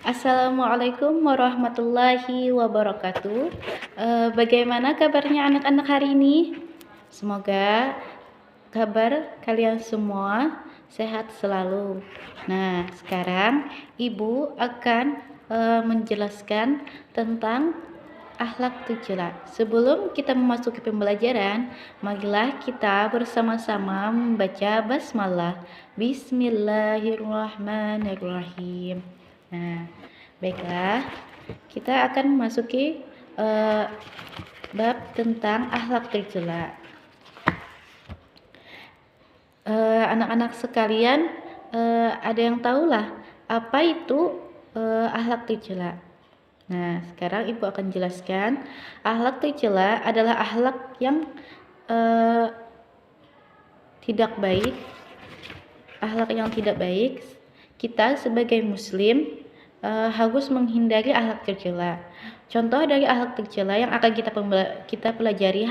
Assalamualaikum warahmatullahi wabarakatuh. Bagaimana kabarnya anak-anak hari ini? Semoga kabar kalian semua sehat selalu. Nah, sekarang Ibu akan menjelaskan tentang akhlak tercela. Sebelum kita memasuki pembelajaran, marilah kita bersama-sama membaca basmalah. Bismillahirrahmanirrahim. Nah, baiklah, kita akan memasuki bab tentang akhlak tercela. Anak-anak sekalian, ada yang tahulah apa itu akhlak tercela? Nah, sekarang Ibu akan jelaskan. Akhlak tercela adalah akhlak yang tidak baik. Akhlak yang tidak baik. Kita sebagai muslim harus menghindari akhlak tercela. Contoh dari akhlak tercela yang akan kita pelajari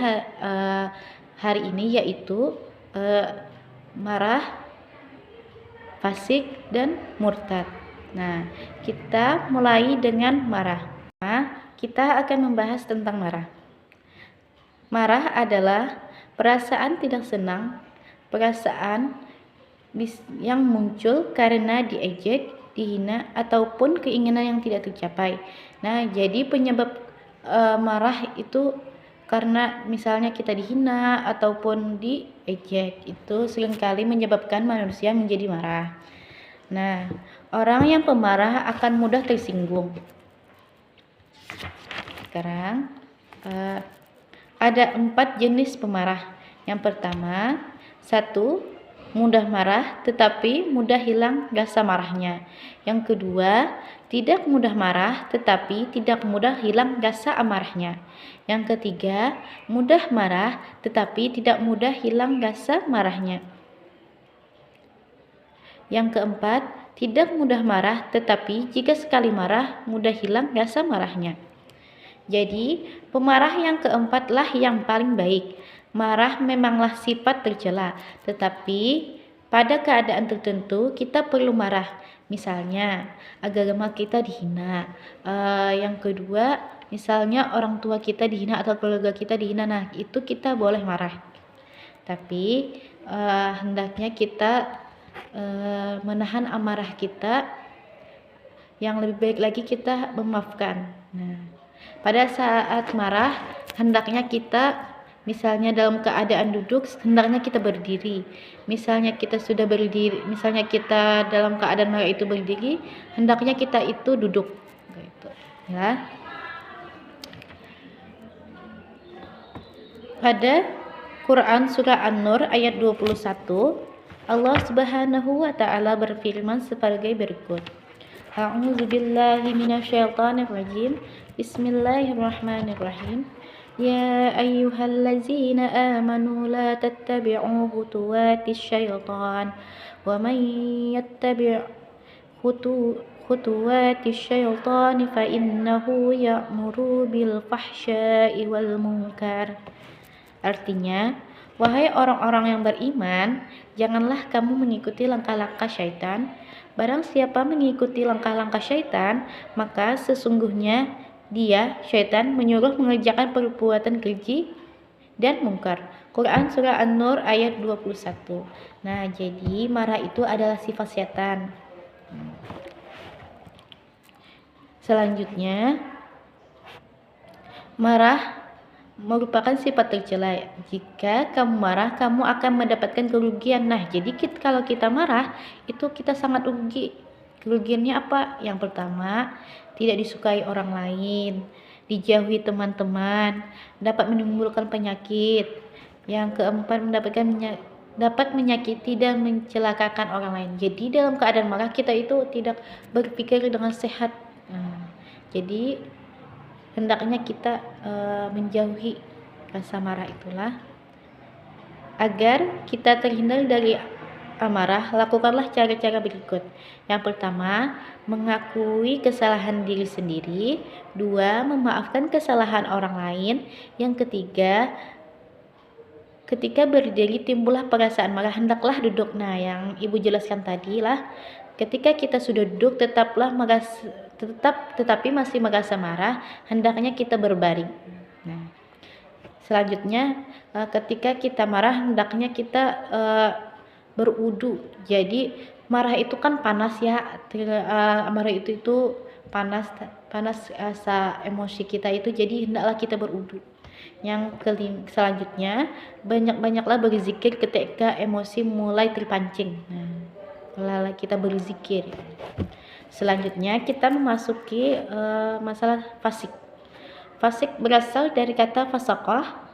hari ini yaitu marah, fasik, dan murtad. Nah, kita mulai dengan marah. Kita akan membahas tentang marah. Marah adalah perasaan tidak senang, perasaan yang muncul karena diejek, dihina, ataupun keinginan yang tidak tercapai. Nah, jadi penyebab marah itu karena misalnya kita dihina ataupun diejek, itu seringkali menyebabkan manusia menjadi marah. Nah, orang yang pemarah akan mudah tersinggung. Sekarang ada 4 jenis pemarah. Yang pertama, 1. Mudah marah tetapi mudah hilang rasa marahnya. Yang kedua, tidak mudah marah tetapi tidak mudah hilang rasa amarahnya. Yang ketiga, mudah marah tetapi tidak mudah hilang rasa marahnya. Yang keempat, tidak mudah marah tetapi jika sekali marah mudah hilang rasa marahnya. Jadi, pemarah yang keempatlah yang paling baik. Marah memanglah sifat tercela, tetapi pada keadaan tertentu kita perlu marah. Misalnya, agama kita dihina. Yang kedua, misalnya orang tua kita dihina atau keluarga kita dihina. Nah, itu kita boleh marah. Tapi hendaknya kita menahan amarah kita. Yang lebih baik lagi kita memaafkan. Nah, pada saat marah, hendaknya kita misalnya dalam keadaan duduk, hendaknya kita berdiri. Misalnya kita sudah berdiri, misalnya kita dalam keadaan marah itu berdiri, hendaknya kita itu duduk. Gitu, ya. Pada Quran surah An-Nur ayat 21, Allah Subhanahu wa taala berfirman sebagai berikut. A'udzubillahi minasyaitonirrajim. Bismillahirrahmanirrahim. Ya ayyuhallazina amanu la tattabi'u khutuwatis syaitan wa man yattabi' khutuwatis syaitan fa innahu ya'muru bil fahsya'i wal munkar. Artinya, wahai orang-orang yang beriman, janganlah kamu mengikuti langkah-langkah syaitan. Barang siapa mengikuti langkah-langkah syaitan, maka sesungguhnya dia, syaitan, menyuruh mengerjakan perbuatan keji dan mungkar. Quran surah An-Nur ayat 21. Nah, jadi marah itu adalah sifat syaitan. Selanjutnya, marah merupakan sifat tercela. Jika kamu marah, kamu akan mendapatkan kerugian. Nah, jadi kalau kita marah, itu kita sangat rugi. Kerugiannya apa? Yang pertama, tidak disukai orang lain, dijauhi teman-teman, dapat menimbulkan penyakit. Yang keempat, dapat menyakiti dan mencelakakan orang lain. Jadi dalam keadaan marah kita itu tidak berpikir dengan sehat. Nah, jadi hendaknya kita menjauhi rasa marah itulah. Agar kita terhindar dari amarah, lakukanlah cara-cara berikut. Yang pertama, mengakui kesalahan diri sendiri. 2. Memaafkan kesalahan orang lain. Yang ketiga, Ketika berdiri timbullah perasaan marah, hendaklah duduk. Nah, yang Ibu jelaskan tadi lah, ketika kita sudah duduk tetapi masih merasa marah, hendaknya kita berbaring. Nah, selanjutnya ketika kita marah, hendaknya kita berwudu. Jadi marah itu kan panas ya, marah itu panas emosi kita itu, jadi hendaklah kita berwudu. Yang selanjutnya, banyak-banyaklah berzikir ketika emosi mulai terpancing. Nah, kita berzikir. Selanjutnya kita memasuki masalah fasik. Fasik berasal dari kata fasaqah.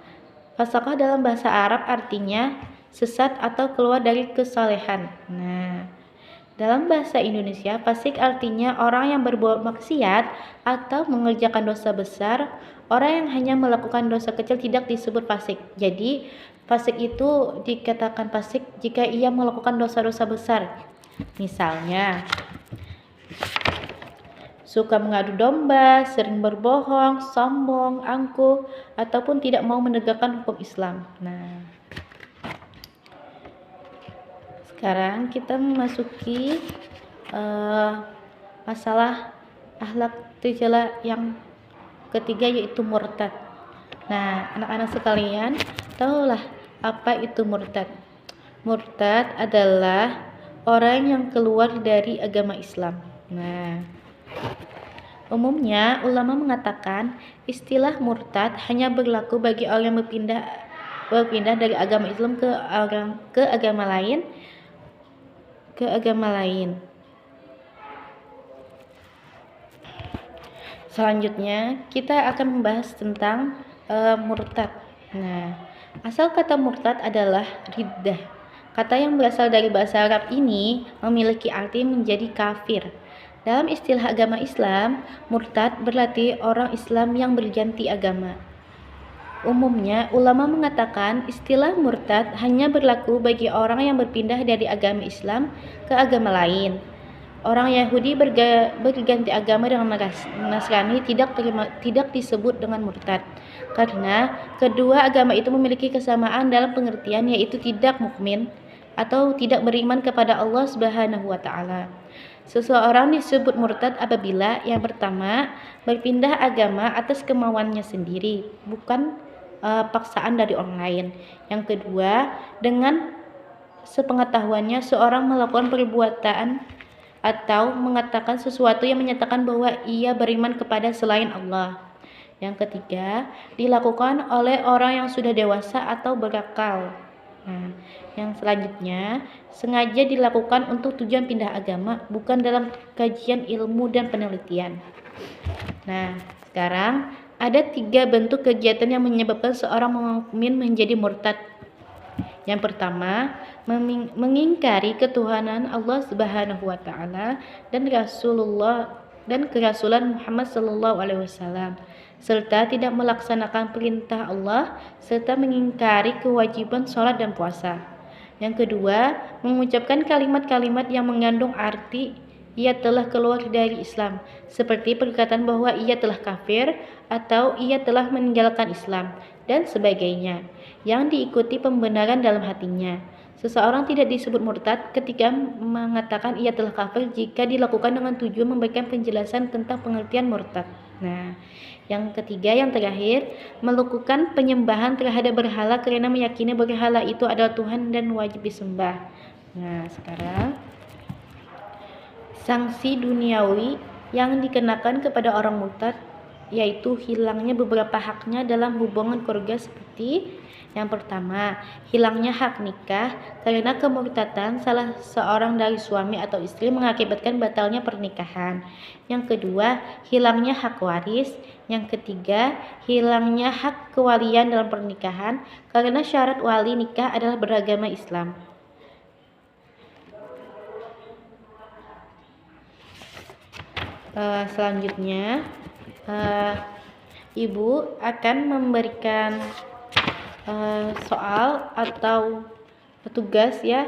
Fasaqah dalam bahasa Arab artinya sesat atau keluar dari kesalehan. Nah, dalam bahasa Indonesia, fasik artinya orang yang berbuat maksiat atau mengerjakan dosa besar. Orang yang hanya melakukan dosa kecil tidak disebut fasik. Jadi, fasik itu dikatakan fasik jika ia melakukan dosa-dosa besar. Misalnya, suka mengadu domba, sering berbohong, sombong, angkuh, ataupun tidak mau menegakkan hukum Islam. Nah, sekarang kita memasuki masalah akhlak tercela yang ketiga, yaitu murtad. Nah, anak-anak sekalian, tahulah apa itu murtad? Murtad adalah orang yang keluar dari agama Islam. Nah, umumnya ulama mengatakan istilah murtad hanya berlaku bagi orang yang berpindah dari agama Islam ke agama lain. Selanjutnya kita akan membahas tentang murtad. Nah, asal kata murtad adalah riddah. Kata yang berasal dari bahasa Arab ini memiliki arti menjadi kafir. Dalam istilah agama Islam, murtad berarti orang Islam yang berganti agama. Umumnya, ulama mengatakan istilah murtad hanya berlaku bagi orang yang berpindah dari agama Islam ke agama lain. Orang Yahudi berganti agama dengan Nasrani tidak disebut dengan murtad, karena kedua agama itu memiliki kesamaan dalam pengertian, yaitu tidak mukmin atau tidak beriman kepada Allah Subhanahu wa Ta'ala. Seseorang disebut murtad apabila yang pertama berpindah agama atas kemauannya sendiri, bukan paksaan dari orang lain. Yang kedua, dengan sepengetahuannya seorang melakukan perbuatan atau mengatakan sesuatu yang menyatakan bahwa ia beriman kepada selain Allah. Yang ketiga, dilakukan oleh orang yang sudah dewasa atau berakal. Nah, yang selanjutnya, sengaja dilakukan untuk tujuan pindah agama, bukan dalam kajian ilmu dan penelitian. Nah, sekarang ada 3 bentuk kegiatan yang menyebabkan seorang mukmin menjadi murtad. Yang pertama, mengingkari ketuhanan Allah Subhanahu wa Ta'ala dan kerasulan Muhammad sallallahu alaihi wasallam, serta tidak melaksanakan perintah Allah, serta mengingkari kewajiban sholat dan puasa. Yang kedua, mengucapkan kalimat-kalimat yang mengandung arti ia telah keluar dari Islam, seperti perkataan bahwa ia telah kafir atau ia telah meninggalkan Islam dan sebagainya, yang diikuti pembenaran dalam hatinya. Seseorang tidak disebut murtad ketika mengatakan ia telah kafir jika dilakukan dengan tujuan memberikan penjelasan tentang pengertian murtad. Nah, yang ketiga, yang terakhir, melakukan penyembahan terhadap berhala karena meyakini berhala itu adalah Tuhan dan wajib disembah. Nah, sekarang sanksi duniawi yang dikenakan kepada orang murtad yaitu hilangnya beberapa haknya dalam hubungan keluarga, seperti yang pertama, hilangnya hak nikah karena kemurtadan salah seorang dari suami atau istri mengakibatkan batalnya pernikahan. Yang kedua, hilangnya hak waris. Yang ketiga, hilangnya hak kewalian dalam pernikahan karena syarat wali nikah adalah beragama Islam. Selanjutnya, Ibu akan memberikan soal atau tugas ya,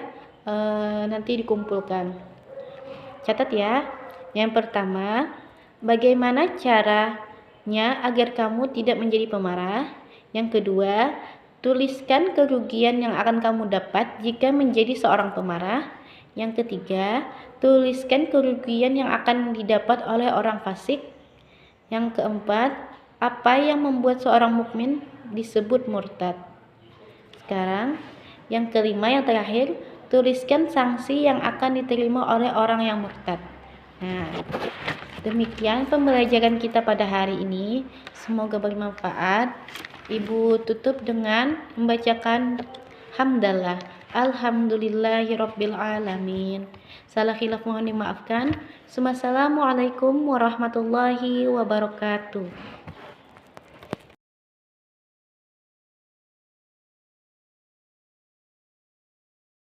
nanti dikumpulkan. Catat ya. Yang pertama, bagaimana caranya agar kamu tidak menjadi pemarah? Yang kedua, tuliskan kerugian yang akan kamu dapat jika menjadi seorang pemarah. Yang ketiga, tuliskan kerugian yang akan didapat oleh orang fasik. Yang keempat, apa yang membuat seorang mukmin disebut murtad. Sekarang, yang kelima, yang terakhir, tuliskan sanksi yang akan diterima oleh orang yang murtad. Nah, demikian pembelajaran kita pada hari ini. Semoga bermanfaat. Ibu tutup dengan membacakan hamdalah. Alhamdulillahirabbil alamin. Salah khilaf mohon dimaafkan. Wassalamualaikum warahmatullahi wabarakatuh.